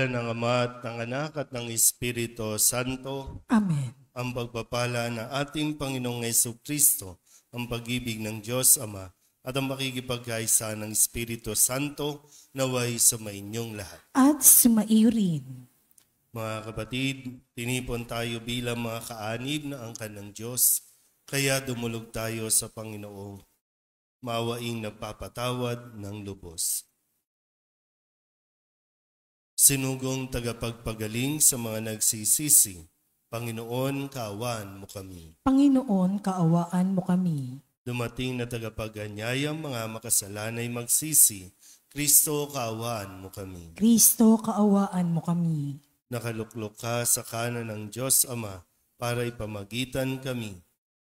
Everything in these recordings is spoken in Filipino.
Ngalan ng Ama at ng Anak at ng Espiritu Santo. Amen. Ang pagpapala ng ating Panginoong Jesucristo, ang pag-ibig ng Diyos Ama, at ang makikipagkaisa ng Espiritu Santo naway sumainyong lahat. At sumaiyo rin. Mga kapatid, tinipon tayo bilang mga kaanib na angkan ng Diyos, kaya dumulog tayo sa Panginoong maawaing nagpapatawad ng lubos. Sinugong tagapagpagaling sa mga nagsisisi, Panginoon, kaawaan mo kami. Panginoon, kaawaan mo kami. Dumating na tagapaganyayang mga makasalanay magsisi, Kristo, kaawaan mo kami. Kristo, kaawaan mo kami. Nakaluklok ka sa kanan ng Diyos Ama para ipamagitan kami.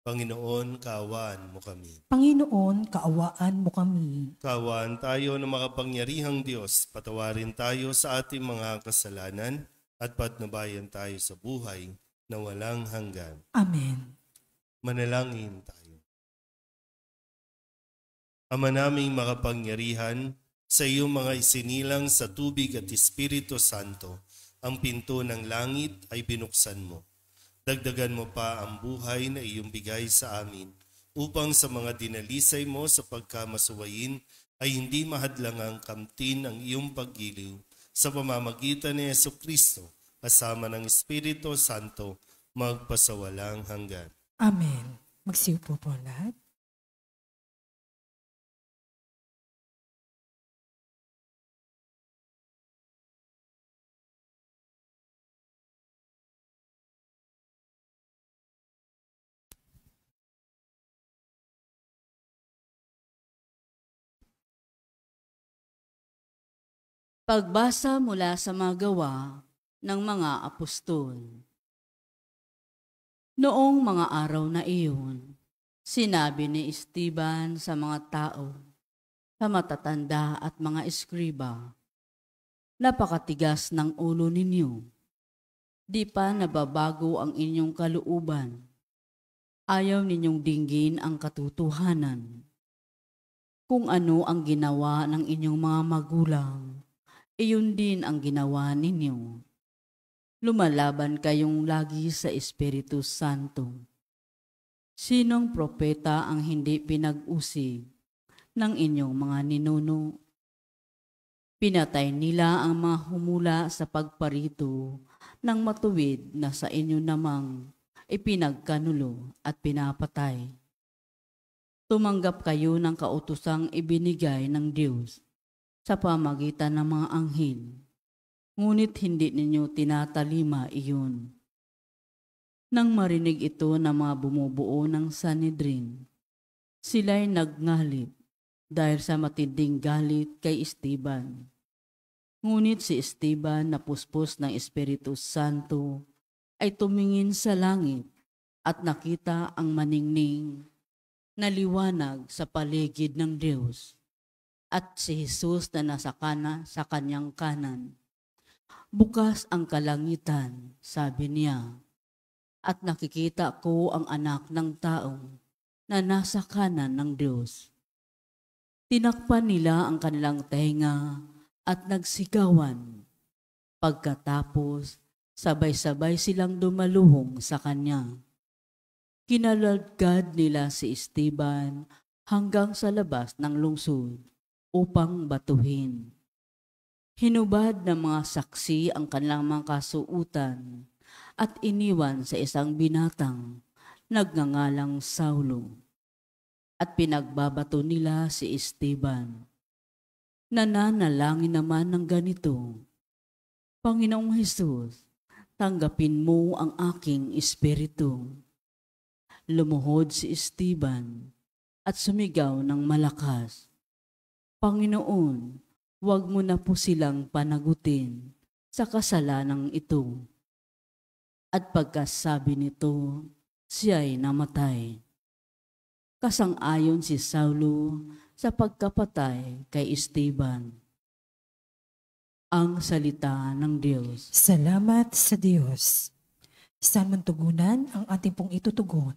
Panginoon, kaawaan mo kami. Panginoon, kaawaan mo kami. Kaawaan tayo ng makapangyarihang Diyos, patawarin tayo sa ating mga kasalanan at patnubayan tayo sa buhay na walang hanggan. Amen. Manalangin tayo. Ama naming makapangyarihan, sa iyong mga isinilang sa tubig at Espiritu Santo, ang pinto ng langit ay binuksan mo. Dagdagan mo pa ang buhay na iyong bigay sa amin, upang sa mga dinalisay mo sa pagkamasuwayin ay hindi mahadlangang kamtin ang iyong paggiliw sa pamamagitan ni Jesucristo, kasama ng Espiritu Santo, magpasawalang hanggan. Amen. Magsiupo po lahat. Pagbasa mula sa mga gawa ng mga apostol. Noong mga araw na iyon, sinabi ni Esteban sa mga tao, sa matatanda at mga eskriba, napakatigas ng ulo ninyo. Di pa nababago ang inyong kalooban. Ayaw ninyong dinggin ang katotohanan. Kung ano ang ginawa ng inyong mga magulang, iyon din ang ginawa ninyo. Lumalaban kayong lagi sa Espiritu Santo. Sinong propeta ang hindi pinag-usig ng inyong mga ninuno? Pinatay nila ang mga humula sa pagparito ng matuwid na sa inyo namang ipinagkanulo at pinapatay. Tumanggap kayo ng kautosang ibinigay ng Diyos sa pamagitan ng mga anghel, ngunit hindi ninyo tinatalima iyon. Nang marinig ito ng mga bumubuo ng Sanhedrin, sila'y nagngalit dahil sa matinding galit kay Esteban. Ngunit si Esteban, na puspos ng Espiritu Santo, ay tumingin sa langit at nakita ang maningning na liwanag sa paligid ng Diyos. At si Jesus na nasa sa kanyang kanan. Bukas ang kalangitan, sabi niya, at nakikita ko ang anak ng taong na nasa kanan ng Diyos. Tinakpan nila ang kanilang tenga at nagsigawan. Pagkatapos, sabay-sabay silang dumaluhong sa kanya. Kinaladkad nila si Esteban hanggang sa labas ng lungsod upang batuhin. Hinubad ng mga saksi ang kanilang mga kasuutan at iniwan sa isang binatang nagngangalang Saulo. At pinagbabato nila si Esteban. Nananalangin naman ng ganito, Panginoong Hesus, tanggapin mo ang aking espiritu. Lumuhod si Esteban at sumigaw ng malakas, Panginoon, huwag mo na po silang panagutin sa kasalanang ito. At pagkasabi nito, siya'y namatay. Kasang-ayon si Saulo sa pagkapatay kay Esteban. Ang salita ng Diyos. Salamat sa Diyos. Saan man tugunan ang ating pong itutugon?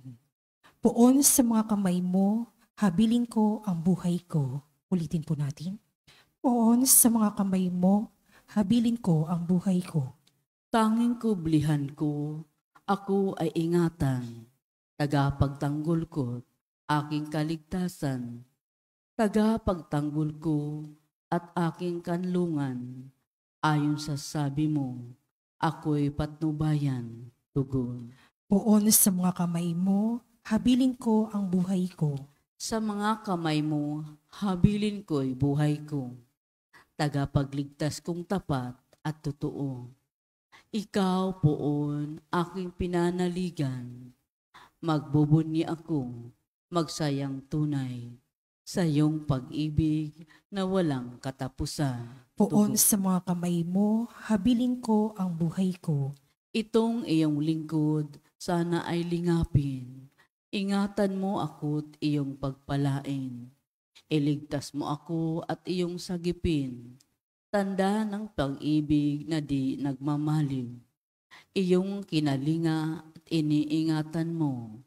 Poon sa mga kamay mo, habilin ko ang buhay ko. Ulitin po natin. Poon sa mga kamay mo, habilin ko ang buhay ko. Tanging kublihan ko, ako ay ingatan, tagapagtanggol ko, aking kaligtasan, tagapagtanggol ko at aking kanlungan, ayon sa sabi mo, ako'y patnubayan, tugon. Poon sa mga kamay mo, habilin ko ang buhay ko. Sa mga kamay mo, habilin ko'y buhay ko, tagapagligtas kong tapat at totoo. Ikaw, poon, aking pinanaligan, magbubunyi ako, magsayang tunay, sa iyong pag-ibig na walang katapusan. Poon Tugon. sa mga kamay mo, habilin ko ang buhay ko. Itong iyong lingkod, sana ay lingapin. Ingatan mo ako't iyong pagpalain. Iligtas mo ako at iyong sagipin. Tanda ng pag-ibig na di nagmamaliw. Iyong kinalinga at iniingatan mo.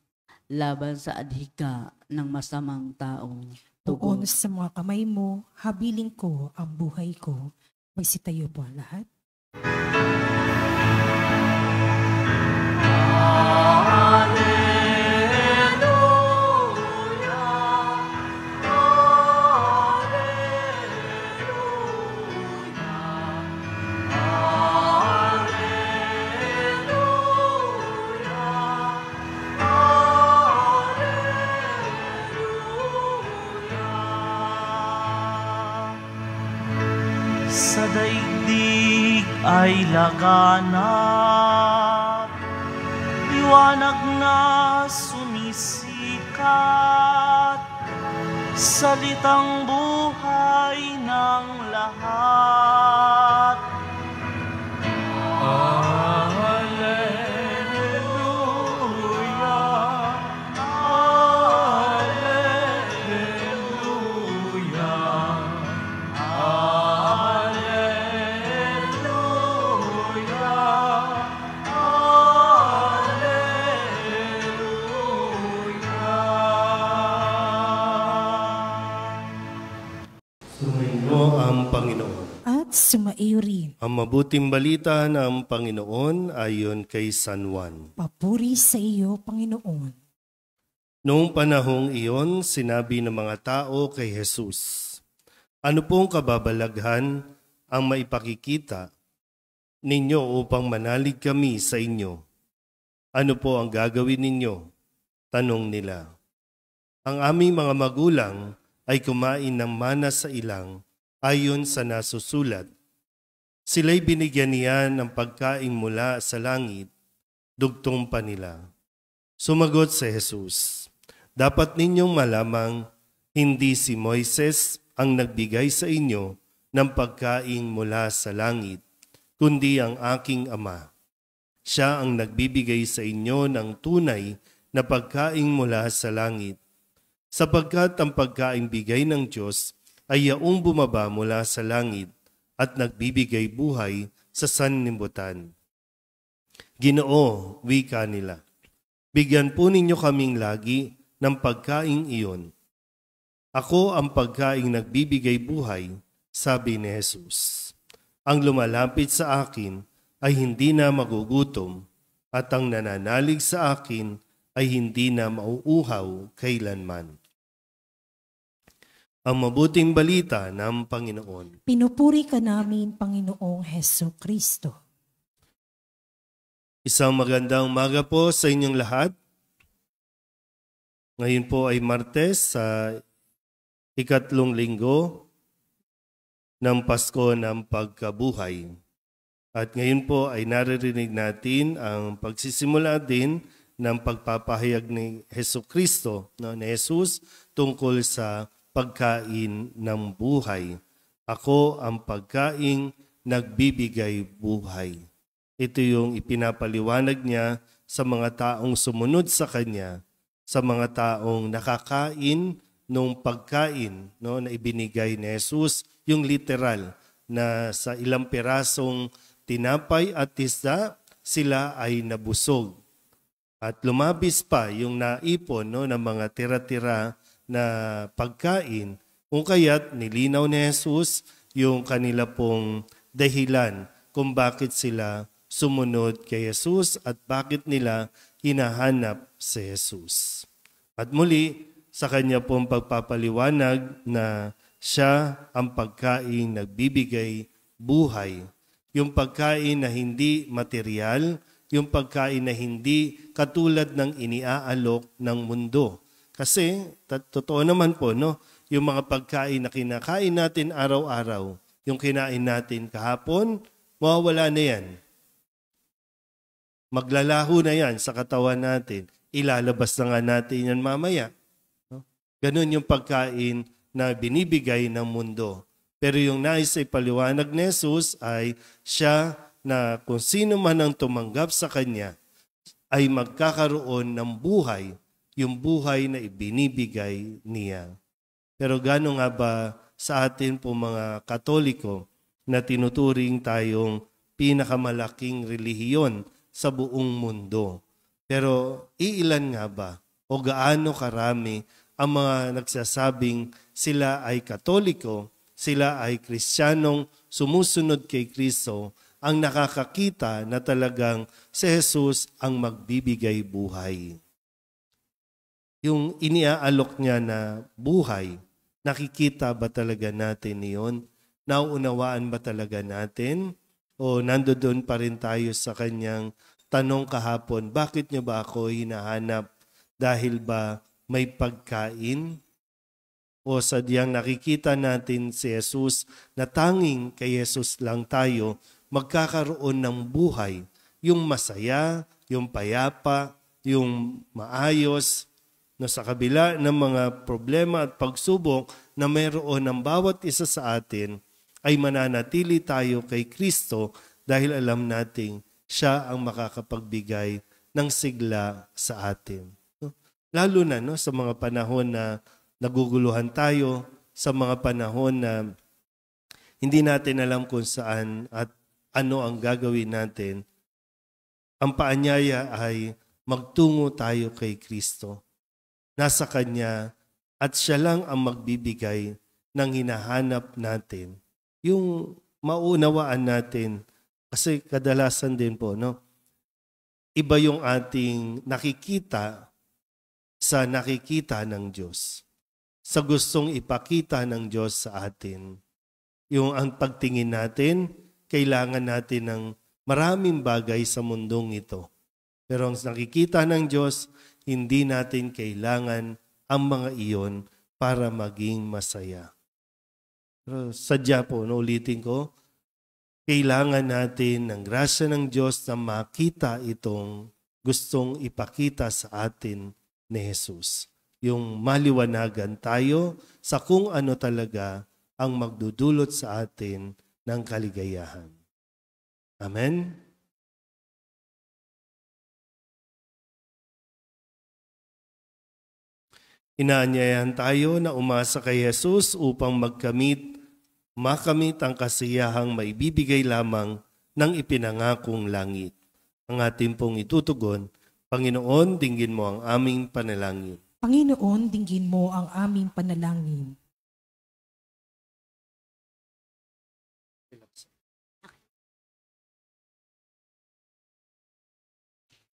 Laban sa adhika ng masamang tao. Poon Tugon. sa mga kamay mo, habilin ko ang buhay ko. Magsitayo po ang lahat. Sa daigdig ay laganap, liwanag na sumisikat, salitang buhay ng lahat. Alleluia, Alleluia. Sumainyo ang Panginoon. At sumaiyo rin. Ang mabuting balita ng Panginoon ayon kay San Juan. Papuri sa iyo, Panginoon. Noong panahong iyon, sinabi ng mga tao kay Jesus, ano pong kababalaghan ang maipakikita ninyo upang manalig kami sa inyo? Ano po ang gagawin ninyo? Tanong nila. Ang aming mga magulang ay kumain ng mana sa ilang ayon sa nasusulat. Sila'y binigyan niya ng pagkain mula sa langit, dugtong pa nila. Sumagot si Jesus, dapat ninyong malamang hindi si Moises ang nagbigay sa inyo ng pagkain mula sa langit, kundi ang aking Ama. Siya ang nagbibigay sa inyo ng tunay na pagkain mula sa langit, sapagkat ang pagkain bigay ng Diyos ay yaong bumaba mula sa langit at nagbibigay buhay sa sanlibutan. Ginoo, wika nila, bigyan po ninyo kaming lagi ng pagkain iyon. Ako ang pagkaing nagbibigay buhay, sabi ni Jesus. Ang lumalapit sa akin ay hindi na magugutom, at ang nananalig sa akin ay hindi na mauuhaw kailanman. Ang mabuting balita ng Panginoon. Pinupuri ka namin, Panginoong Heso Kristo. Isang magandang umaga po sa inyong lahat. Ngayon po ay Martes sa ikatlong linggo ng Pasko ng Pagkabuhay. At ngayon po ay naririnig natin ang pagsisimula din ng pagpapahayag ni Heso Kristo, ni Jesus, tungkol sa pagkain ng buhay. Ako ang pagkaing nagbibigay buhay. Ito yung ipinapaliwanag niya sa mga taong sumunod sa Kanya, sa mga taong nakakain nung pagkain na ibinigay ni Jesus, yung literal na sa ilang pirasong tinapay at isda, sila ay nabusog. At lumabis pa yung naipon ng mga tira-tira na pagkain, kung kaya't nilinaw ni Jesus yung kanila pong dahilan kung bakit sila sumunod kay Jesus at bakit nila hinahanap si Jesus. At muli, sa kanya pong pagpapaliwanag na siya ang pagkain nagbibigay buhay. Yung pagkain na hindi material, yung pagkain na hindi katulad ng iniaalok ng mundo. Kasi, totoo naman po, no? Yung mga pagkain na kinakain natin araw-araw, yung kinain natin kahapon, mawawala na yan. Maglalaho na yan sa katawan natin. Ilalabas na nga natin yan mamaya. No? Ganun yung pagkain na binibigay ng mundo. Pero yung nais ay paliwanag ni Jesus ay siya na kung sino man ang tumanggap sa Kanya ay magkakaroon ng buhay, yung buhay na ibinibigay niya. Pero gano'n nga ba sa atin po mga Katoliko na tinuturing tayong pinakamalaking relihiyon sa buong mundo? Pero iilan nga ba o gaano karami ang mga nagsasabing sila ay Katoliko, sila ay Kristiyanong sumusunod kay Kristo, ang nakakakita na talagang si Jesus ang magbibigay buhay. Yung iniaalok niya na buhay, nakikita ba talaga natin iyon? Nauunawaan ba talaga natin? O nandoon pa rin tayo sa kanyang tanong kahapon, bakit niyo ba ako hinahanap? Dahil ba may pagkain? O sadyang nakikita natin si Jesus na tanging kay Jesus lang tayo magkakaroon ng buhay, yung masaya, yung payapa, yung maayos, na sa kabila ng mga problema at pagsubok na mayroon ng bawat isa sa atin, ay mananatili tayo kay Kristo dahil alam nating siya ang makakapagbigay ng sigla sa atin. Lalo na sa mga panahon na naguguluhan tayo, sa mga panahon na hindi natin alam kung saan at ano ang gagawin natin, ang paanyaya ay magtungo tayo kay Kristo. Nasa Kanya at siya lang ang magbibigay ng hinahanap natin. Yung maunawaan natin, kasi kadalasan din po, iba yung ating nakikita sa nakikita ng Diyos. Sa gustong ipakita ng Diyos sa atin. Yung ang pagtingin natin, kailangan natin ng maraming bagay sa mundong ito. Pero ang nakikita ng Diyos, hindi natin kailangan ang mga iyon para maging masaya. Pero sadya po, ulitin ko, kailangan natin ng grasya ng Diyos na makita itong gustong ipakita sa atin ni Jesus. Yung maliwanagan tayo sa kung ano talaga ang magdudulot sa atin ng kaligayahan. Amen? Inaanyayahan tayo na umasa kay Jesus upang makamit ang kasiyahang maibibigay lamang ng ipinangakong langit. Ang ating pong itutugon, Panginoon, dinggin mo ang aming panalangin. Panginoon, dinggin mo ang aming panalangin.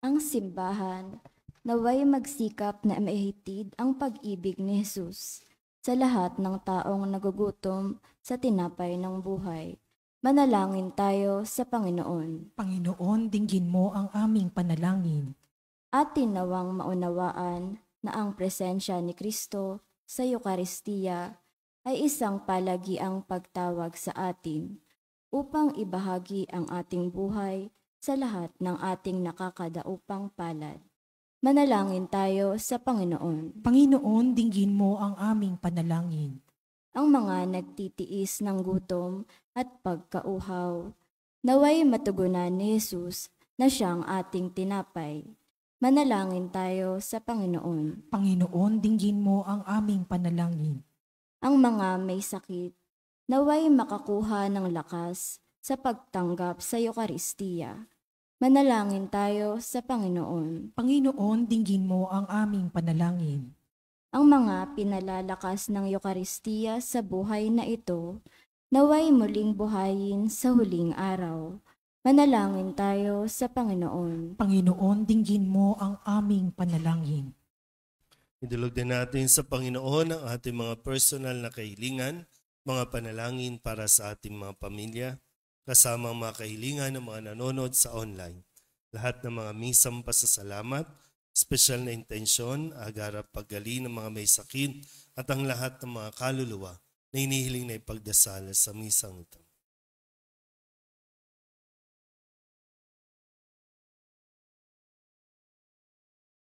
Ang simbahan, naway magsikap na maihitid ang pag-ibig ni Jesus sa lahat ng taong nagugutom sa tinapay ng buhay. Manalangin tayo sa Panginoon. Panginoon, dinggin mo ang aming panalangin. At tinawang maunawaan na ang presensya ni Kristo sa Eukaristiya ay isang palagiang pagtawag sa atin upang ibahagi ang ating buhay sa lahat ng ating nakakadaupang palad. Manalangin tayo sa Panginoon. Panginoon, dinggin mo ang aming panalangin. Ang mga nagtitiis ng gutom at pagkauhaw, naway matugunan ni Jesus na siyang ating tinapay. Manalangin tayo sa Panginoon. Panginoon, dinggin mo ang aming panalangin. Ang mga may sakit, naway makakuha ng lakas sa pagtanggap sa Eukaristiya. Manalangin tayo sa Panginoon. Panginoon, dinggin mo ang aming panalangin. Ang mga pinalalakas ng Eukaristiya sa buhay na ito, naway muling buhayin sa huling araw. Manalangin tayo sa Panginoon. Panginoon, dinggin mo ang aming panalangin. Idulog din natin sa Panginoon ang ating mga personal na kahilingan, mga panalangin para sa ating mga pamilya, kasama ang mga kahilingan ng mga nanonood sa online. Lahat ng mga misang pasasalamat, special na intensyon, agarap paggaling ng mga may sakit, at ang lahat ng mga kaluluwa na hinihiling na ipagdasal sa misang ito.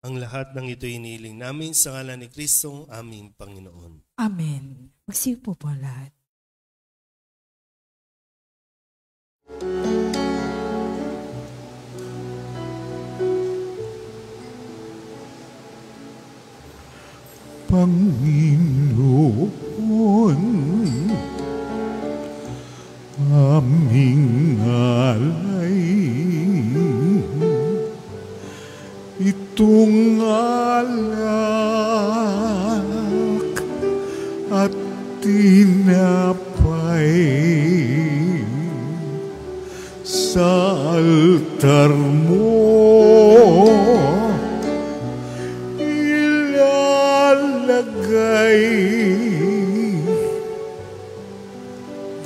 Ang lahat ng ito hinihiling namin sa ngalan ni Kristong aming Panginoon. Amen. Magsiupo po ang lahat. Panginoon, aming alay, itong alak at tinapay sa altar mo ilalagay,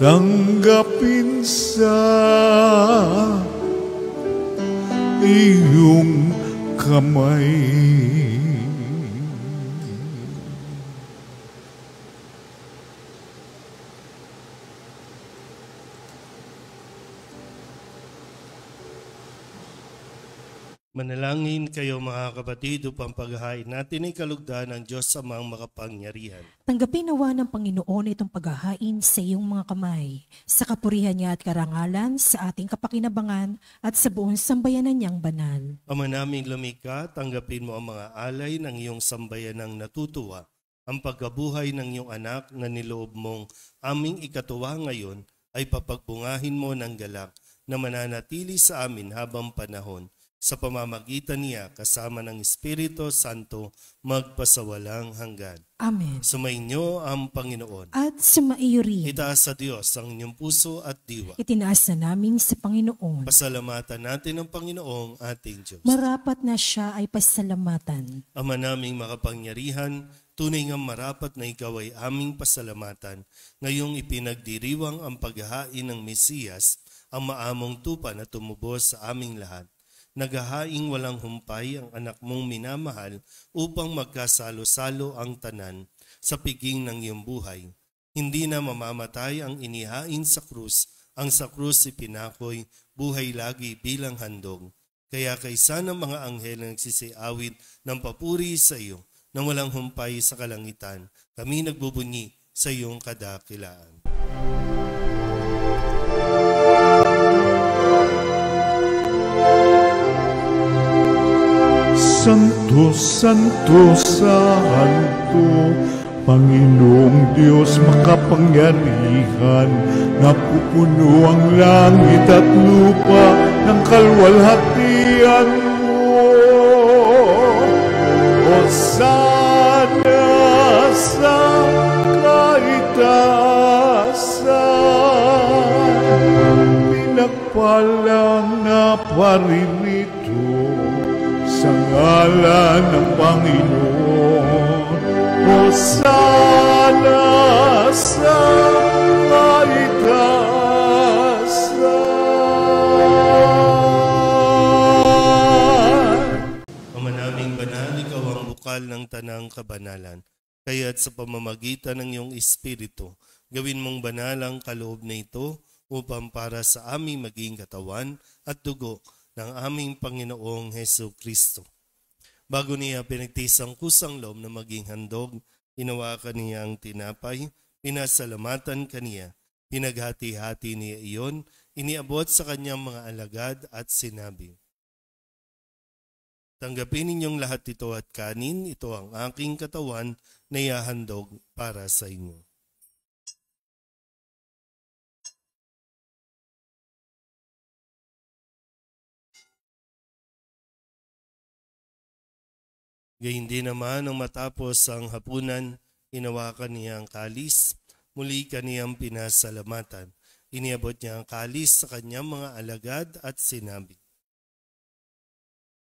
tanggapin sa iyong kamay. Manalangin kayo mga kapatid upang paghahain natin ay kalugdan ng Diyos Amang makapangyarihan. Tanggapin nawa ng Panginoon itong paghahain sa iyong mga kamay, sa kapurihan niya at karangalan, sa ating kapakinabangan at sa buong sambayanan niyang banal. Ama naming lumikha, tanggapin mo ang mga alay ng iyong sambayanang natutuwa, ang pagkabuhay ng iyong anak na niloob mong aming ikatuwa ngayon ay papagbungahin mo ng galak na mananatili sa amin habang panahon, sa pamamagitan niya kasama ng Espiritu Santo magpasawalang hanggan. Amen. Sumainyo ang Panginoon. At sumaiyo rin. Itaas sa Diyos ang inyong puso at diwa. Itinaas na namin sa Panginoon. Pasalamatan natin ang Panginoong ating Diyos. Marapat na siya ay pasalamatan. Ama naming makapangyarihan, tunay nga marapat na ikaw ay aming pasalamatan. Ngayong ipinagdiriwang ang paghahain ng Mesiyas, ang maamong tupa na tumubos sa aming lahat. Naghahaing walang humpay ang anak mong minamahal upang magkasalo-salo ang tanan sa piging ng iyong buhay. Hindi na mamamatay ang inihain sa krus, ang sa krus ipinakoy, buhay lagi bilang handog. Kaya kaysa ng mga anghel na nagsisiawit ng papuri sa iyo, na walang humpay sa kalangitan, kami nagbubunyi sa iyong kadakilaan. Santo, Santo, Santo, Panginoong Diyos makapangyarihan, napupuno ang langit at lupa ng kalwalhatian mo. Hosana sa kaitaasan, pinagpalang na paririto sa ngalan ng Panginoon. Hosana sa kaitaasan. Ama naming banal, ikaw ang bukal ng tanang kabanalan. Kaya't sa pamamagitan ng iyong Espiritu, gawin mong banal ang kaloob na ito upang para sa aming maging katawan at dugo ng aming Panginoong Hesu Kristo. Bago niya pinagtisang kusang loob na maging handog, hinawakan niya ang tinapay, pinasalamatan kaniya, pinaghati-hati niya iyon, iniabot sa kanyang mga alagad at sinabi, tanggapin ninyong lahat ito at kanin, ito ang aking katawan na ihahandog para sa inyo. Gayun din naman nang matapos ang hapunan, hinawakan niya ang kalis, muli kaniyang pinasalamatan. Iniabot niya ang kalis sa kanyang mga alagad at sinabi,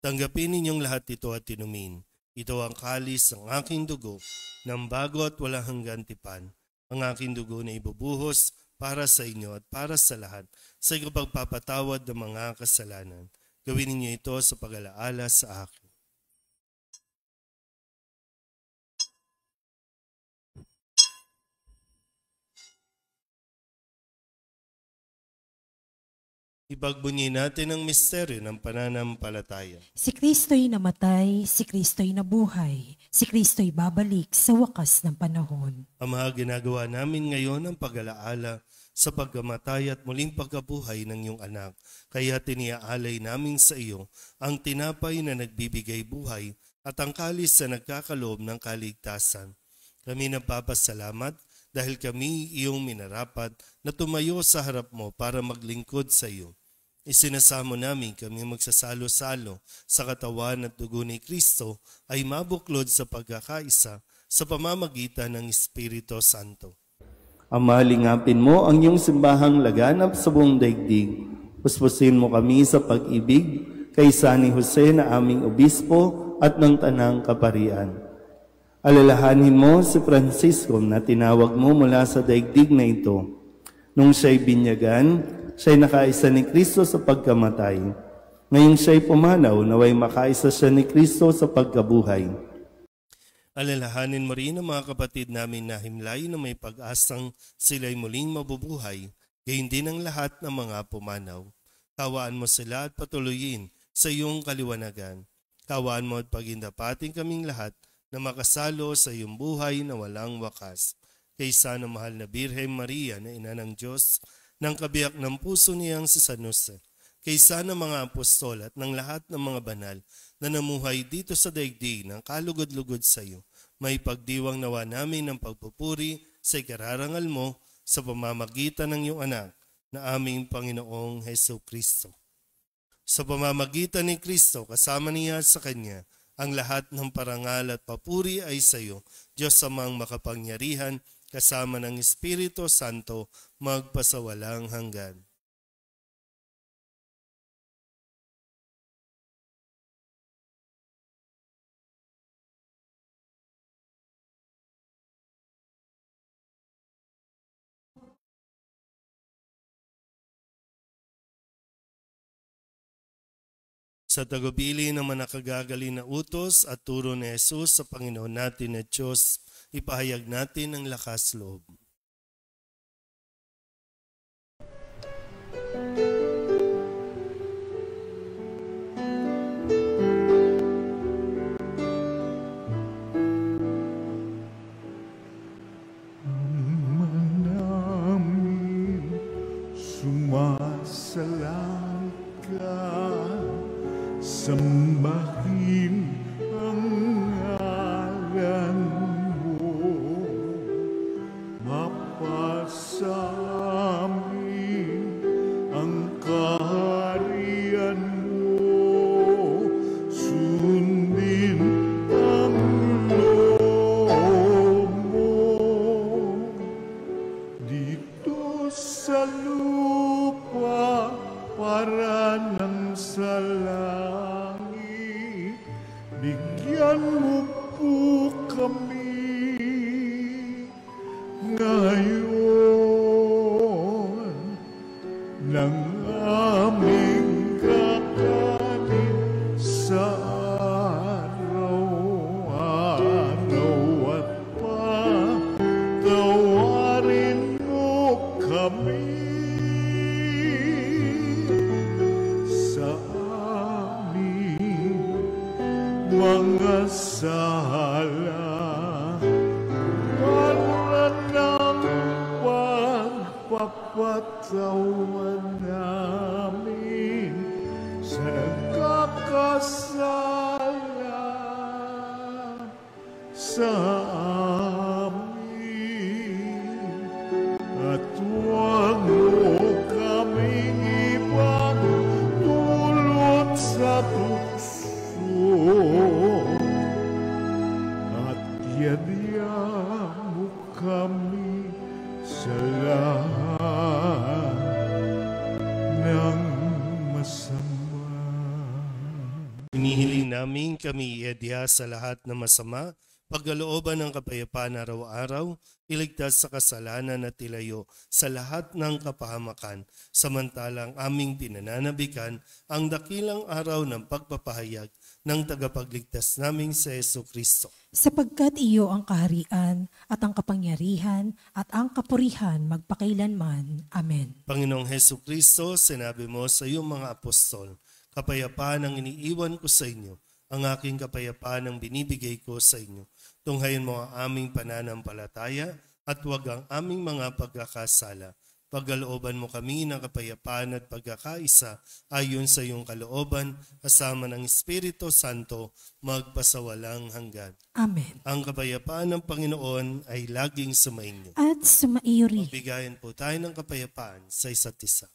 "Tanggapin ninyong lahat ito at inumin. Ito ang kalis ng aking dugo, ng bago at walang hanggang tipan. Ang aking dugo na ibubuhos para sa inyo at para sa lahat, sa ikapagpapatawad ng mga kasalanan. Gawin ninyo ito sa pag-alaala sa akin." Ipagbunyi natin ang misteryo ng pananampalataya. Si Kristo'y namatay, si Kristo'y nabuhay, si Kristo'y babalik sa wakas ng panahon. Ama, ginagawa namin ngayon ang pag-alaala sa pagkamatay at muling pagkabuhay ng iyong anak. Kaya tiniaalay namin sa iyo ang tinapay na nagbibigay buhay at ang kalis na nagkakaloob ng kaligtasan. Kami nagpapasalamat dahil kami iyong minarapat na tumayo sa harap mo para maglingkod sa iyo. Isinasamo namin kami magsasalo-salo sa katawan at dugo ni Kristo ay mabuklod sa pagkakaisa sa pamamagitan ng Espiritu Santo. Ama, lingapin mo ang iyong simbahang laganap sa buong daigdig. Puspusin mo kami sa pag-ibig kay San Jose na aming obispo at ng tanang kaparian. Alalahanin mo si Francisco na tinawag mo mula sa daigdig na ito. Nung siya'y binyagan, siya'y nakaisa ni Kristo sa pagkamatay. Ngayong siya'y pumanaw, naway makaisa siya ni Kristo sa pagkabuhay. Alalahanin mo rin ang mga kapatid namin na himlay na may pag-asang sila'y muling mabubuhay, gayon din ang lahat ng mga pumanaw. Kawaan mo sila at patuloyin sa iyong kaliwanagan. Kawaan mo at pagindapating kaming lahat na makasalo sa iyong buhay na walang wakas. Kaysa ng mahal na Birhen Maria na ina ng Diyos, ng kabiyak ng puso niyang si San Jose, kaysa ng mga apostol at ng lahat ng mga banal na namuhay dito sa daigdig ng kalugod-lugod sa iyo, may pagdiwang nawa namin ng pagpupuri sa ikararangal mo sa pamamagitan ng iyong anak na aming Panginoong Hesus Kristo. Sa pamamagitan ni Kristo, kasama niya sa Kanya, ang lahat ng parangal at papuri ay sa iyo, Diyos Amang makapangyarihan, kasama ng Espiritu Santo, magpasawalang hanggan. Sa tagubili ng manakagaling na utos at turo ni Jesus sa Panginoon natin at Diyos, ipahayag natin ang lakas loob. Namin sumasalang ka, sambahin ang ngalan mo, mapasamin ang kaharian mo, sundin ang loob mo, dito sa lupa para ng sa langit. Bigyan mo po kami ngayon ng aming kakanin sa araw-araw at patawarin mo kami sa aming mga sala, para ng pagpapatawan namin sa nagkakasala sa amin, at huwag mo kaming ipagdulot sa tukso, at yadya mo kami sa lahat ng masama. Inihiling namin kami iadya sa lahat ng masama, pagkalooban ng kapayapaan araw-araw, iligtas sa kasalanan at ilayo sa lahat ng kapahamakan, samantalang aming pinananabikan ang dakilang araw ng pagpapahayag ng tagapagligtas naming si Jesucristo. Sapagkat iyo ang kaharian at ang kapangyarihan at ang kapurihan magpakailanman. Amen. Panginoong Jesucristo, sinabi mo sa iyong mga apostol, kapayapaan ang iniiwan ko sa inyo, ang aking kapayapaan ang binibigay ko sa inyo. Tunghayin mo ang aming pananampalataya at huwag ang aming mga pagkakasala. Pagkalooban mo kami ng kapayapaan at pagkakaisa ayon sa iyong kalooban, kasama ng Espiritu Santo, magpasawalang hanggan. Amen. Ang kapayapaan ng Panginoon ay laging sumainyo. At sumaiyo rin. Magbigayan po tayo ng kapayapaan sa isa't isa.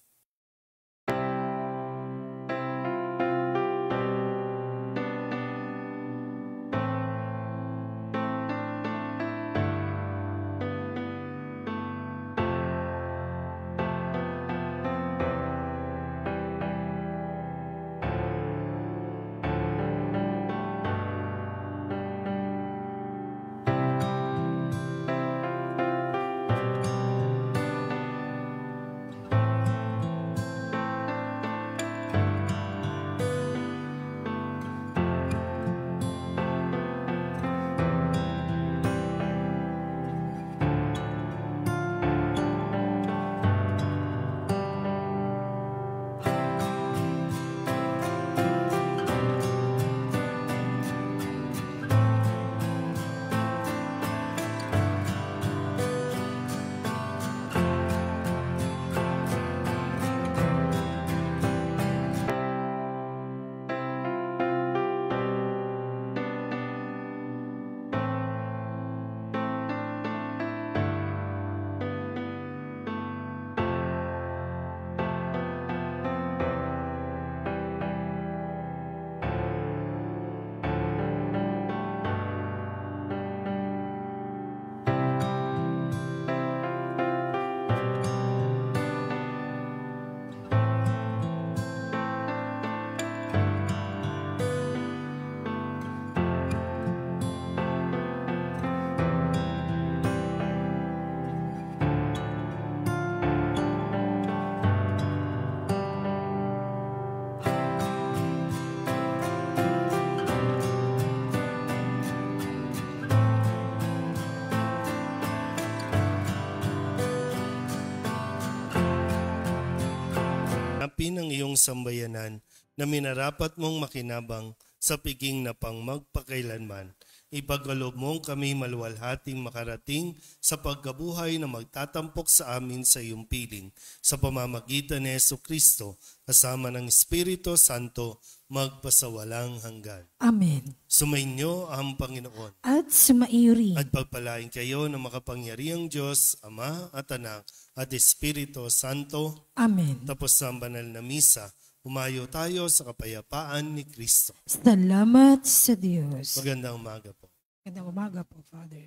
Hanapin ang iyong sambayanan na minarapat mong makinabang sa piging na pang magpakailanman. Ipagkaloob mong kami maluwalhating makarating sa pagkabuhay na magtatampok sa amin sa iyong piling. Sa pamamagitan ni Jesucristo, kasama ng Espiritu Santo, magpasawalang hanggan. Amen. Sumainyo ang Panginoon. At sumaiyo rin. At pagpalain kayo ng makapangyarihang Diyos, Ama at Anak at Espiritu Santo. Amen. Tapos sa banal na misa, humayo tayo sa kapayapaan ni Kristo. Salamat sa Diyos. Magandang umaga po. Magandang umaga po, Father.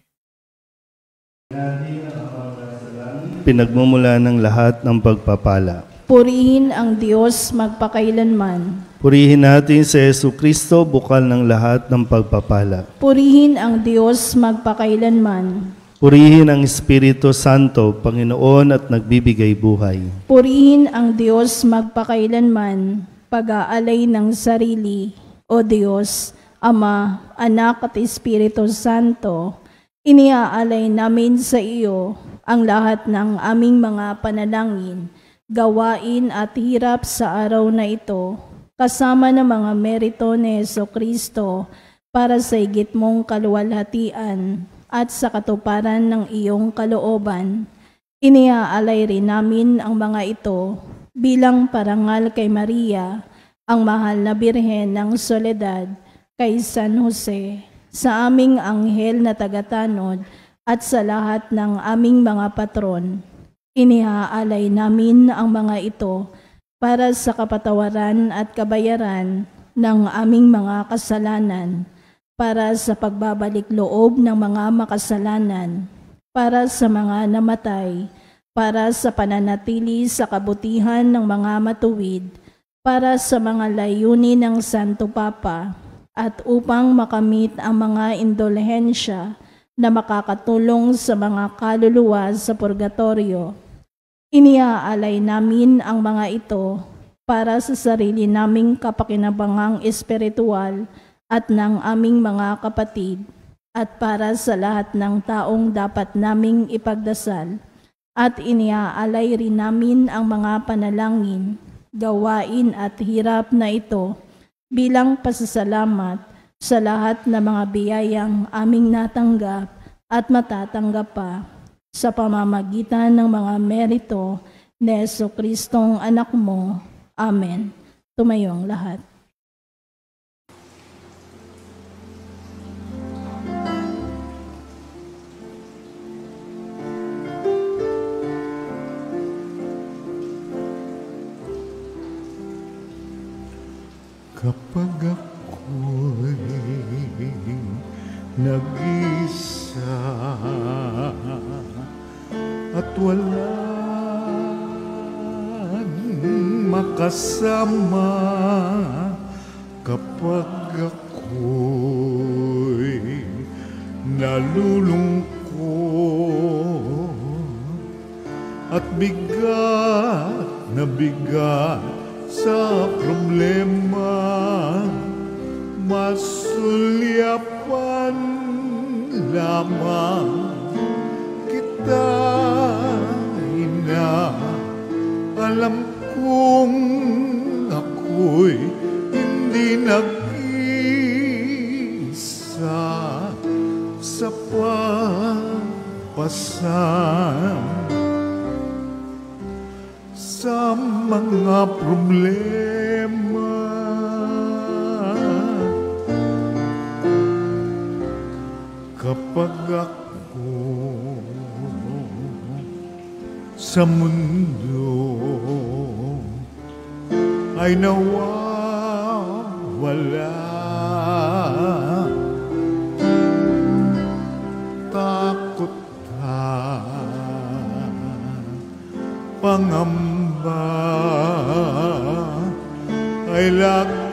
Pinagmumula ng lahat ng pagpapala. Purihin ang Diyos magpakailanman. Purihin natin si Jesucristo, bukal ng lahat ng pagpapala. Purihin ang Diyos magpakailanman. Purihin ang Espiritu Santo, Panginoon at nagbibigay buhay. Purihin ang Diyos magpakailanman, pag-aalay ng sarili. O Diyos, Ama, Anak at Espiritu Santo, iniaalay namin sa iyo ang lahat ng aming mga panalangin, gawain at hirap sa araw na ito, kasama ng mga merito ni Jesucristo para sa higit mong kaluwalhatian at sa katuparan ng iyong kalooban. Iniaalay rin namin ang mga ito bilang parangal kay Maria, ang mahal na Birhen ng Soledad, kay San Jose, sa aming anghel na tagatanod at sa lahat ng aming mga patron. Iniaalay namin ang mga ito para sa kapatawaran at kabayaran ng aming mga kasalanan, para sa pagbabalik loob ng mga makasalanan, para sa mga namatay para sa pananatili sa kabutihan ng mga matuwid, para sa mga layunin ng Santo Papa, at upang makamit ang mga indulhensya na makakatulong sa mga kaluluwa sa purgatorio. Iniaalay namin ang mga ito para sa sarili naming kapakinabangang espiritual at ng aming mga kapatid, at para sa lahat ng taong dapat naming ipagdasal. At iniaalay rin namin ang mga panalangin, gawain at hirap na ito bilang pasasalamat sa lahat ng mga biyayang aming natanggap at matatanggap pa sa pamamagitan ng mga merito ni Jesucristong anak mo. Amen. Tumayo ang lahat. Kapag ako'y nag-isa at walang makasama, kapag ako'y nalulungkot at bigat na bigat sa problema, masulyapan lamang kita, Ina. Alam kong ako'y hindi nag-isa sa pagpasang sa mga problema. Kapag ako sa mundo ay nawawala, takot at pangamba ay laging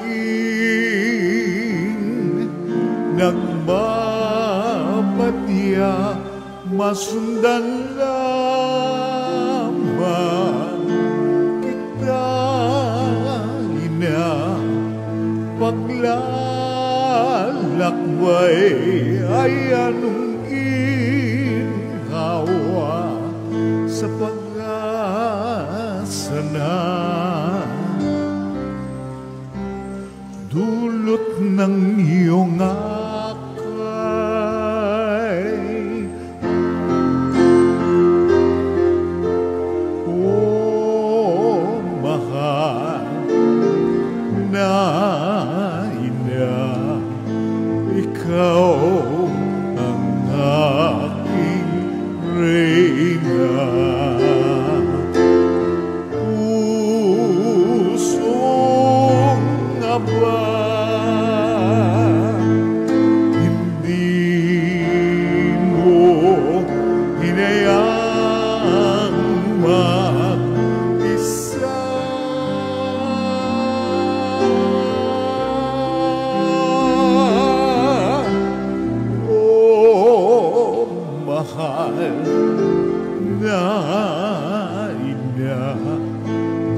nagbabadya, masundan lamang kita, Ina. Paglalakbay ay anong ginhawa sa pag-asa na dulot ng iyong akay. Oh, mahal na Ina, ikaw ang aking reyna. Pusong aba, hindi mo hinayaang mag-isa. Oh, mahal na Ina,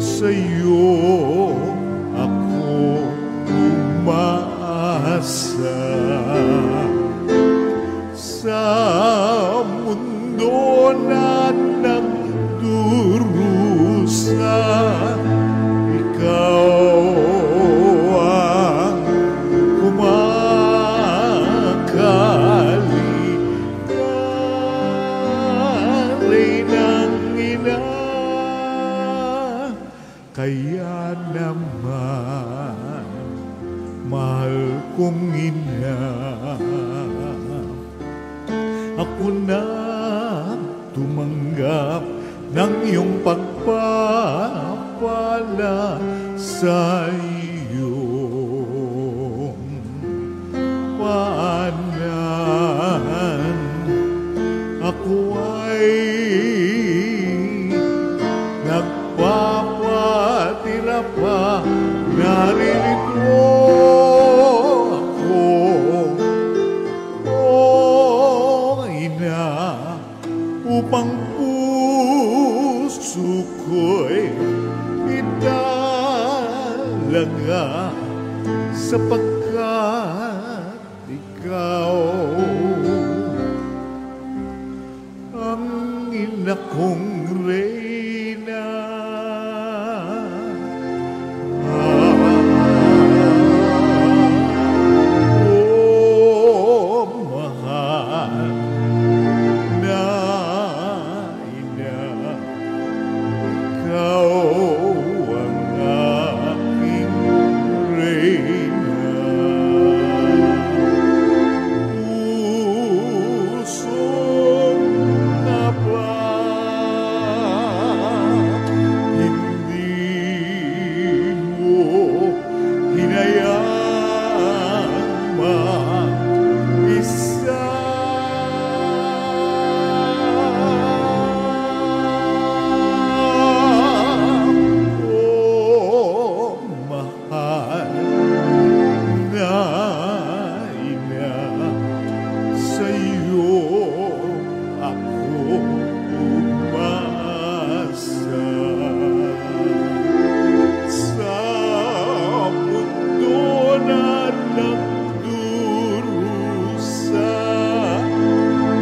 sa'yo ako umaasa. Sa mundo na nagdurusa, ikaw ang kumakaligay ng Ina. Kaya naman, mahal kong Ina, ako na tumanggap ng iyong pagpapala sa iyong paanan. Ako ay sapagkat ikaw ang ina kong reyna. Oh, mahal na ina, ikaw ang aking reyna. Pusong na ba hindi mo hinayang mag-isa? Oh, mahal na ina, sa'yo ako umasa. Sa mundo na nagdurusa,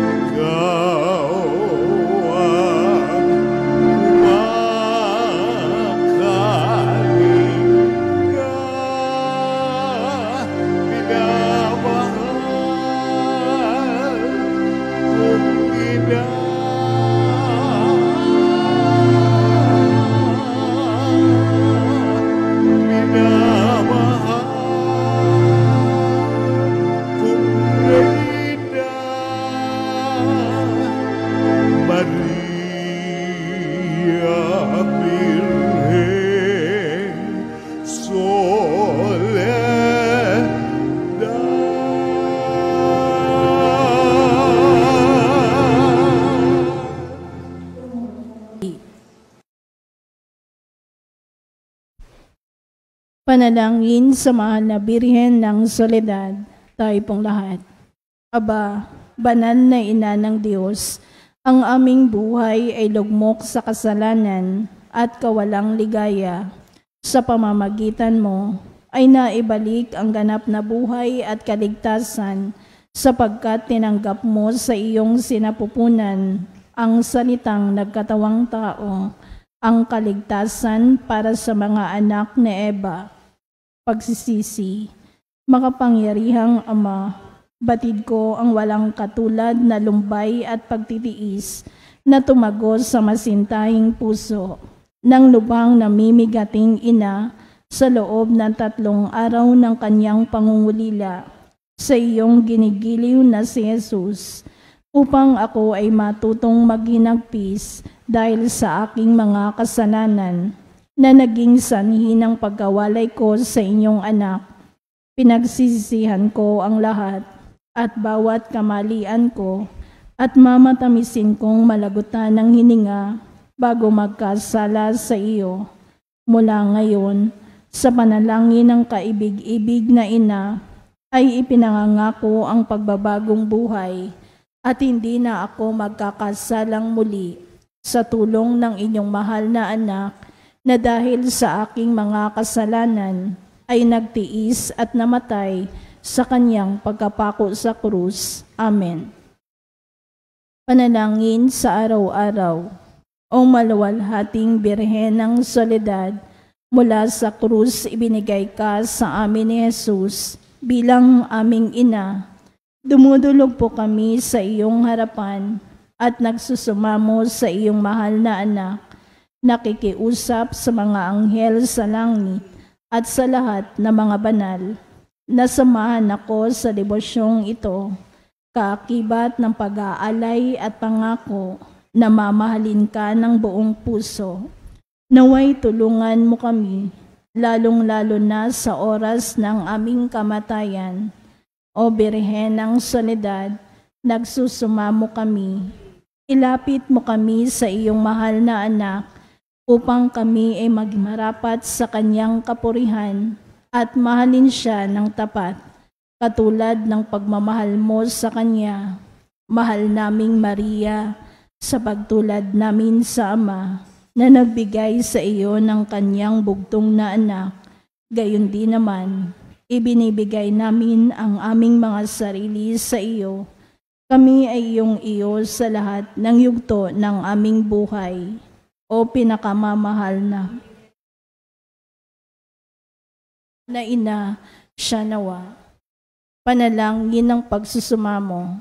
ikaw ang makalinga. Minamahal kong ina, minamahal kong reyna. Maria Virgen Soledad. Panalangin sa mahal na Birhen ng Soledad, tayo pong lahat. Aba, banal na ina ng Diyos, ang aming buhay ay lugmok sa kasalanan at kawalang ligaya. Sa pamamagitan mo ay naibalik ang ganap na buhay at kaligtasan sapagkat tinanggap mo sa iyong sinapupunan ang salitang nagkatawang tao, ang kaligtasan para sa mga anak ni Eva. Pagsisisi, makapangyarihang Ama, batid ko ang walang katulad na lumbay at pagtitiis na tumagos sa masintahing puso ng lubhang namimigating ina sa loob ng 3 araw ng kanyang pangungulila sa iyong ginigiliw na si Jesus, upang ako ay matutong maghinagpis dahil sa aking mga kasalanan na naging sanhi ng pagkawalay ko sa inyong anak. Pinagsisisihan ko ang lahat at bawat kamalian ko at mamatamisin kong malagutan ng hininga bago magkasala sa iyo. Mula ngayon, sa panalangin ng kaibig-ibig na ina, ay ipinangangako ang pagbabagong buhay at hindi na ako magkakasalang muli sa tulong ng inyong mahal na anak na dahil sa aking mga kasalanan ay nagtiis at namatay sa kanyang pagkapako sa krus. Amen. Panalangin sa araw-araw. O maluwalhating Birhen ng Soledad, mula sa krus ibinigay ka sa amin ni Jesus bilang aming ina. Dumudulog po kami sa iyong harapan at nagsusumamo sa iyong mahal na anak, nakikiusap sa mga anghel sa langit at sa lahat ng mga banal. Nasamahan ako sa debosyong ito, kaakibat ng pag-aalay at pangako na mamahalin ka ng buong puso. Naway tulungan mo kami, lalong-lalo na sa oras ng aming kamatayan. O Birhen ng Soledad, nagsusumamo kami. Ilapit mo kami sa iyong mahal na anak upang kami ay magmarapat sa kanyang kapurihan at mahalin siya ng tapat, katulad ng pagmamahal mo sa kanya. Mahal naming Maria, sa pagtulad namin sa Ama, na nagbigay sa iyo ng kanyang bugtong na anak, gayon din naman, ibinibigay namin ang aming mga sarili sa iyo. Kami ay iyong iyo sa lahat ng yugto ng aming buhay. O pinakamamahal na ina, siya nawa. Panalangin ng pagsusumamo.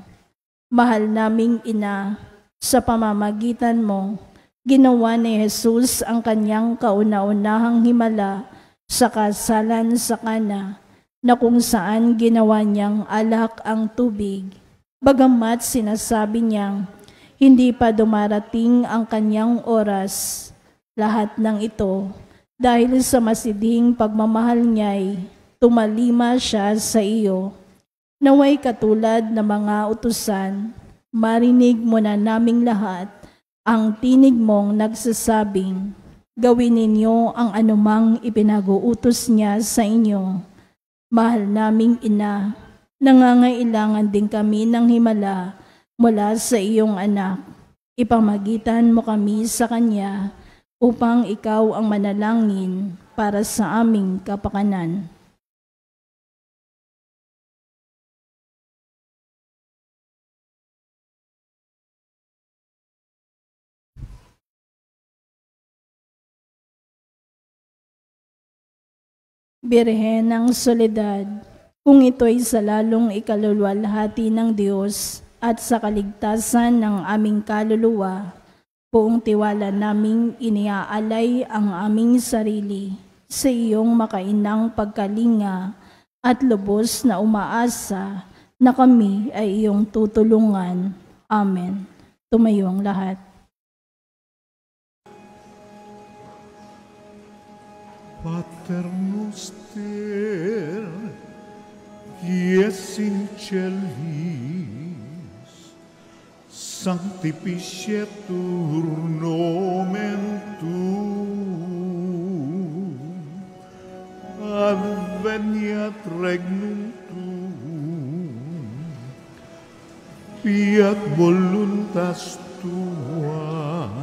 Mahal naming ina, sa pamamagitan mo, ginawa ni Jesus ang kanyang kauna-unahang himala sa kasalan sa Kana, na kung saan ginawa niyang alak ang tubig. Bagamat sinasabi niyang hindi pa dumarating ang kanyang oras, lahat ng ito dahil sa masidhing pagmamahal niya'y tumalima siya sa iyo. Naway katulad ng mga utusan, marinig mo na naming lahat ang tinig mong nagsasabing, gawin ninyo ang anumang ipinag-uutos niya sa inyo. Mahal naming ina, nangangailangan din kami ng himala mula sa iyong anak. Ipamagitan mo kami sa kanya upang ikaw ang manalangin para sa aming kapakanan. Birhen ng Soledad, kung ito'y sa lalong ikaluluwalhati ng Diyos at sa kaligtasan ng aming kaluluwa, buong tiwala naming iniaalay ang aming sarili sa iyong makainang pagkalinga at lubos na umaasa na kami ay iyong tutulungan. Amen. Tumayo ang lahat. Pater noster, qui es in celis, sanctificetur nomen tuum, adveniat regnum tuum, fiat voluntas tua,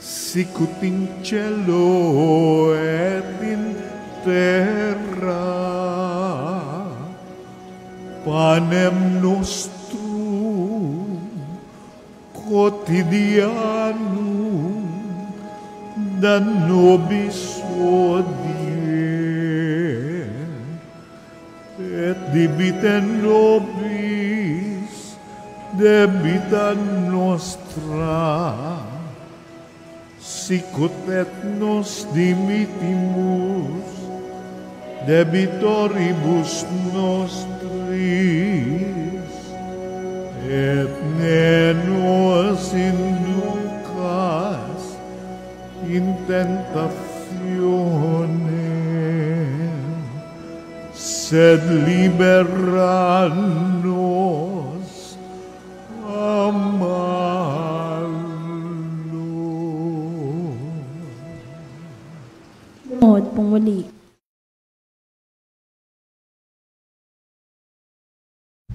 sicut in cielo et in terra. Panem nostrum quotidianum da nobis hodie, et debite nobis debita nostra, sicut et nos dimittimus debitoribus nostris, et ne nos inducas in tentationem, sed libera nos a Lord, pumuli.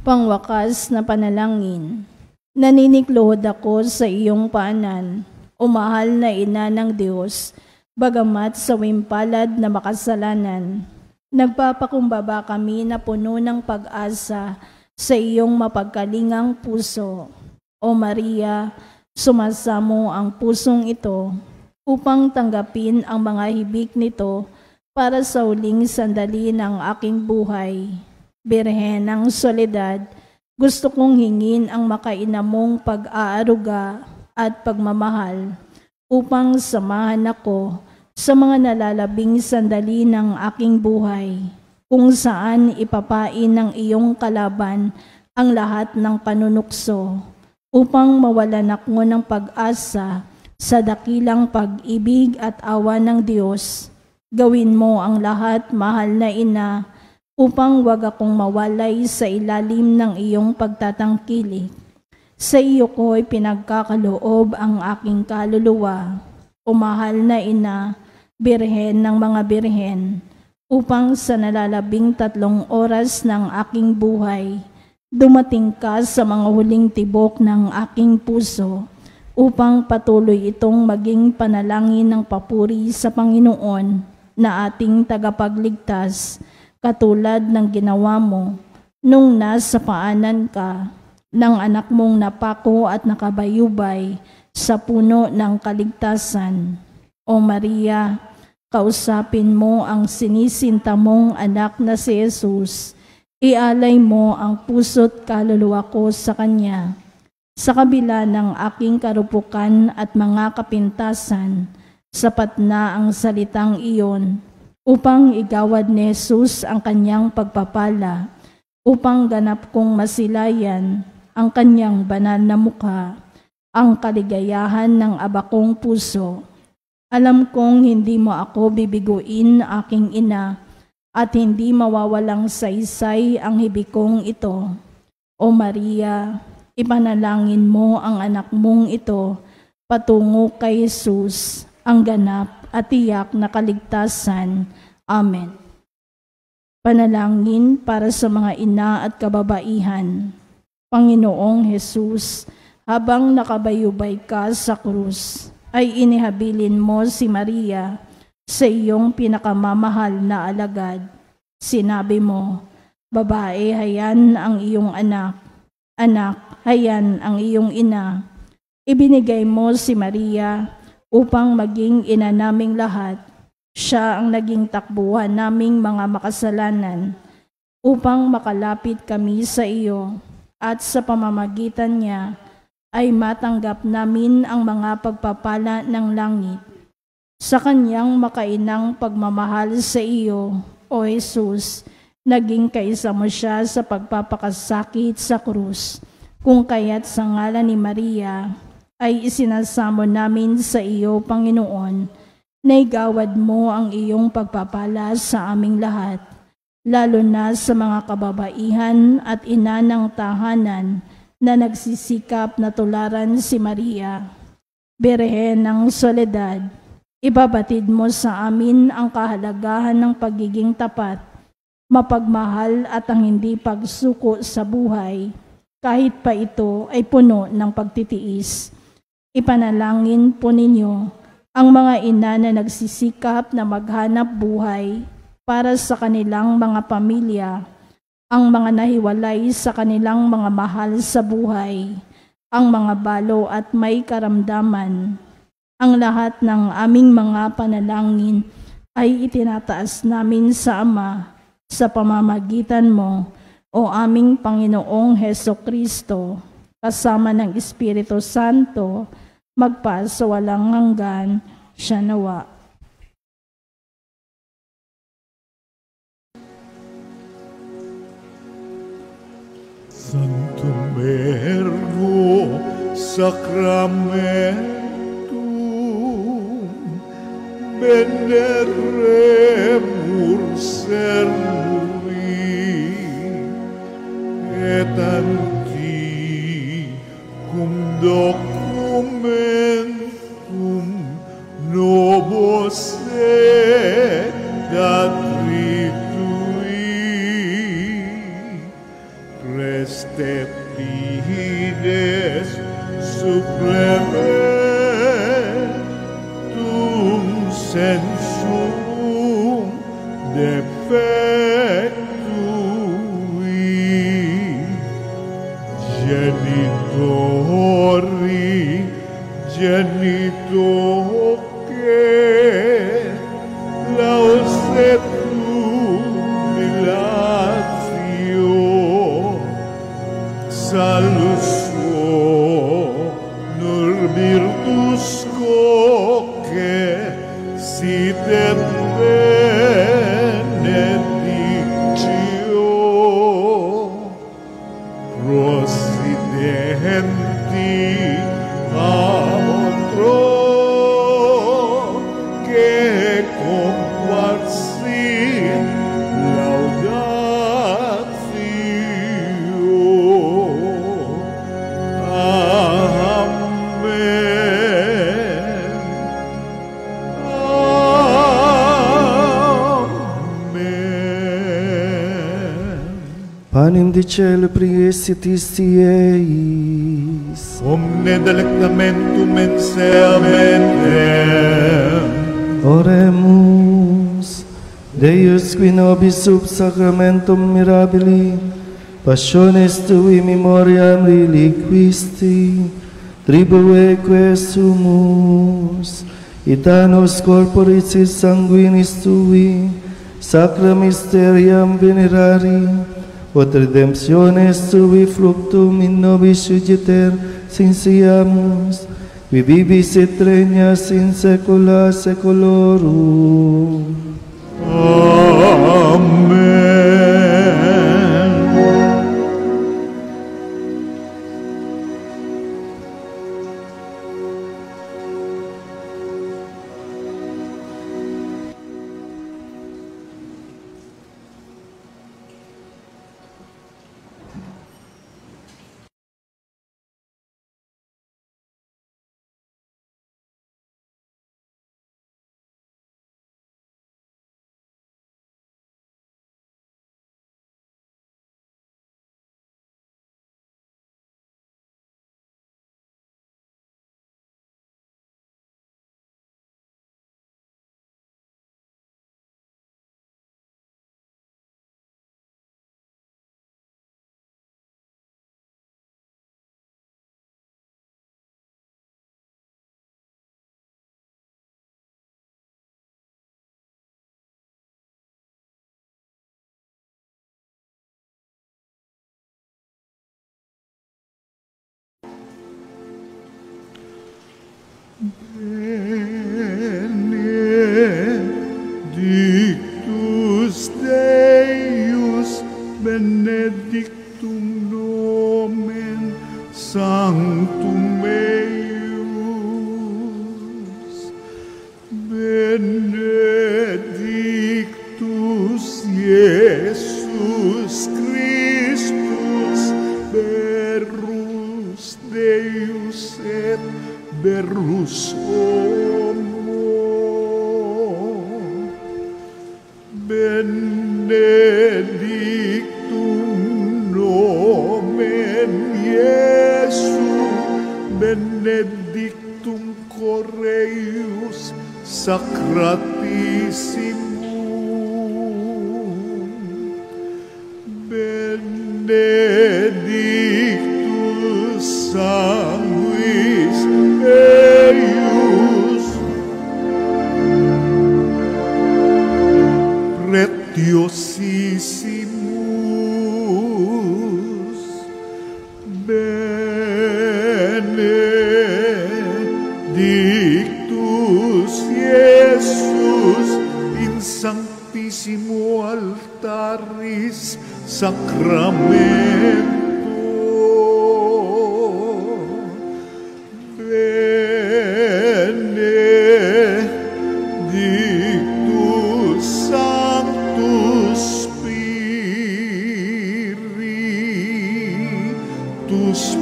Pangwakas na panalangin. Naniniklohod ako sa iyong paanan, o mahal na ina ng Diyos, bagamat sa wimpalad na makasalanan. Nagpapakumbaba kami na puno ng pag-asa sa iyong mapagkalingang puso. O Maria, sumasamo ang pusong ito upang tanggapin ang mga hibik nito para sa huling sandali ng aking buhay. Birhen ng Soledad, gusto kong hingin ang makainamong pag-aaruga at pagmamahal upang samahan ako sa mga nalalabing sandali ng aking buhay, kung saan ipapain ng iyong kalaban ang lahat ng panunukso, upang mawalan ako ng pag-asa sa dakilang pag-ibig at awa ng Diyos. Gawin mo ang lahat, mahal na ina, upang wag akong mawalay sa ilalim ng iyong pagtatangkilik. Sa iyo ko'y pinagkakaloob ang aking kaluluwa, o mahal na ina, birhen ng mga birhen, upang sa nalalabing 3 oras ng aking buhay, dumating ka sa mga huling tibok ng aking puso, upang patuloy itong maging panalangin ng papuri sa Panginoon na ating tagapagligtas, katulad ng ginawa mo nung nasa paanan ka ng anak mong napako at nakabayubay sa puno ng kaligtasan. O Maria, kausapin mo ang sinisinta mong anak na si Jesus. Ialay mo ang puso't kaluluwa ko sa Kanya. Sa kabila ng aking karupukan at mga kapintasan, sapat na ang salitang iyon upang igawad ni Jesus ang Kanyang pagpapala, upang ganap kong masilayan ang Kanyang banal na mukha, ang kaligayahan ng abakong puso. Alam kong hindi mo ako bibiguin, aking ina, at hindi mawawalang saysay ang hibig kong ito. O Maria, ipanalangin mo ang anak mong ito patungo kay Jesus, ang ganap at tiyak na kaligtasan. Amen. Panalangin para sa mga ina at kababaihan. Panginoong Jesus, habang nakabayubay ka sa krus, ay inihabilin mo si Maria sa iyong pinakamamahal na alagad. Sinabi mo, babae, hayan ang iyong anak. Anak, hayan ang iyong ina. Ibinigay mo si Maria upang maging ina naming lahat. Siya ang naging takbuhan naming mga makasalanan upang makalapit kami sa iyo, at sa pamamagitan niya ay matanggap namin ang mga pagpapala ng langit. Sa kanyang makainang pagmamahal sa iyo, O Jesus, naging kaisa mo siya sa pagpapakasakit sa krus, kung kaya't sa ngalan ni Maria ay isinasamo namin sa iyo, Panginoon, na igawad mo ang iyong pagpapala sa aming lahat, lalo na sa mga kababaihan at ina ng tahanan na nagsisikap na tularan si Maria. Birhen ng Soledad, ibabatid mo sa amin ang kahalagahan ng pagiging tapat, mapagmahal at ang hindi pagsuko sa buhay, kahit pa ito ay puno ng pagtitiis. Ipanalangin po ninyo ang mga ina na nagsisikap na maghanap buhay para sa kanilang mga pamilya, ang mga nahiwalay sa kanilang mga mahal sa buhay, ang mga balo at may karamdaman. Ang lahat ng aming mga panalangin ay itinataas namin sa Ama sa pamamagitan mo, O aming Panginoong Hesukristo, kasama ng Espiritu Santo, magpa sa walang hanggan. Siya nawa. Sanctum Ergo Sacramentum Veneremur Servi et antiquum documentum novos et datritui Restetides supplementum sensum defectui genitoque lauset jubilatio salus nur virtus coque sitet benedictio prosidenti amotro che comparsit laudatio. Panem de cielo priesitis eis. Omne delectamentum et seamentem. Oremus. Deus qui nobis sub sacramentum mirabili, passiones tui memoriam reliquisti, tribueque sumus, itanos corporis et sanguinis tui, sacra mysteriam venerari, ut redemptiones tui fructum in nobis sugiter sinciamus, qui vivis et regnas in saecula saeculorum. Amen. Benedictus Deus, benedictum nomen sanctum eius, benedictus Iesus Christus, verus Deus et verus homo, benedictum nomen Iesu, benedictum coreius sacratissimum, benedictus sanguis eius, pretiosissimus, benedictus Iesus in sanctissimo altaris sacramento, benedictus sanctus Spiritus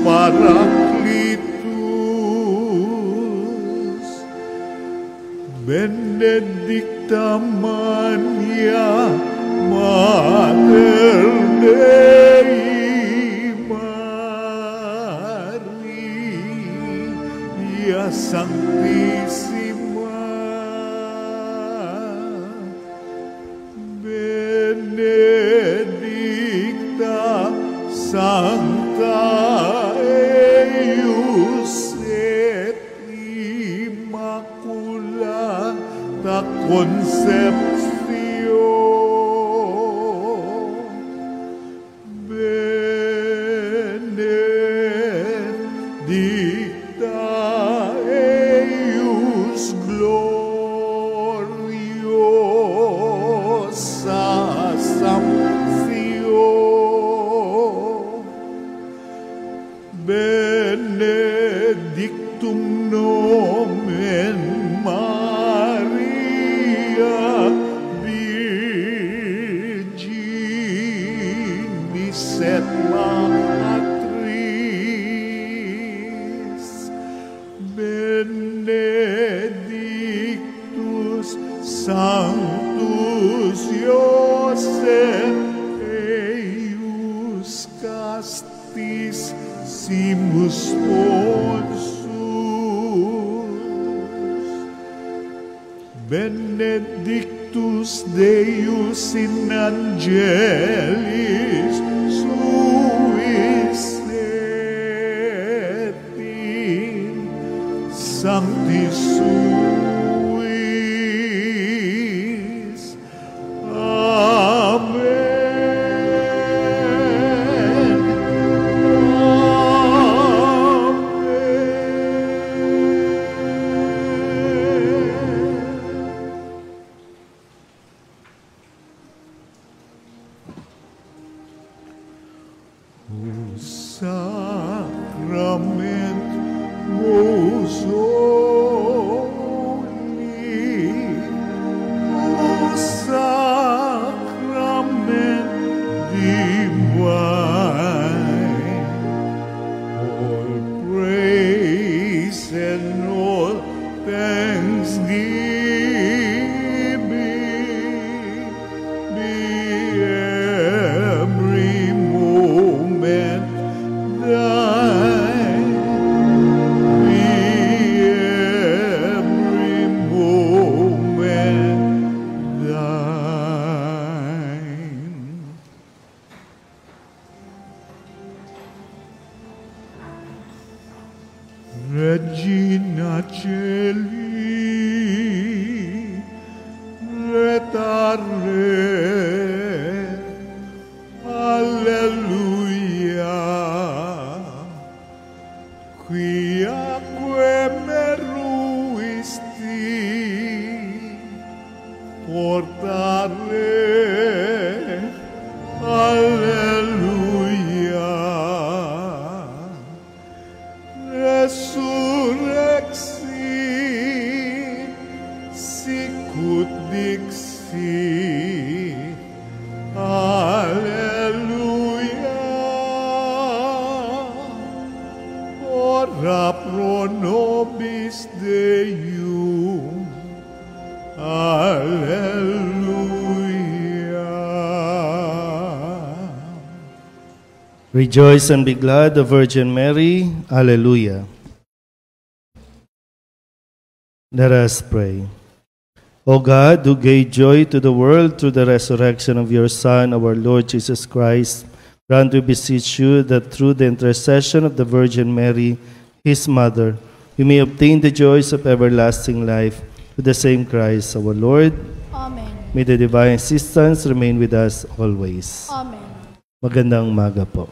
Paraclitus, benedicta Maria Mater Dei, Maria Sanctissima, benedicta Sancta eius et Immaculata Conception, benedicta eius gloriosa Assumption, benedictum nomen Maria Virginis et Matris, benedictus Sanctus Iosef eius castis simus sponsus, benedictus Deus in angelis suis et in sanctis suis. Amen. Sacrament most holy, O sacrament divine, all praise and all thanksgiving be every moment thine, be every moment thine. Regina Caeli, retare, alleluia, quiaque meruisti, portare, alleluia, resurrexi, sicut dixi, alleluia, ora pro nobis Deum, alleluia. Rejoice and be glad, the Virgin Mary. Alleluia. Let us pray. O God, who gave joy to the world through the resurrection of your Son, our Lord Jesus Christ, grant, we beseech you, that through the intercession of the Virgin Mary, his mother, we may obtain the joys of everlasting life with the same Christ our Lord. Amen. May the divine assistance remain with us always. Amen. Magandang umaga po.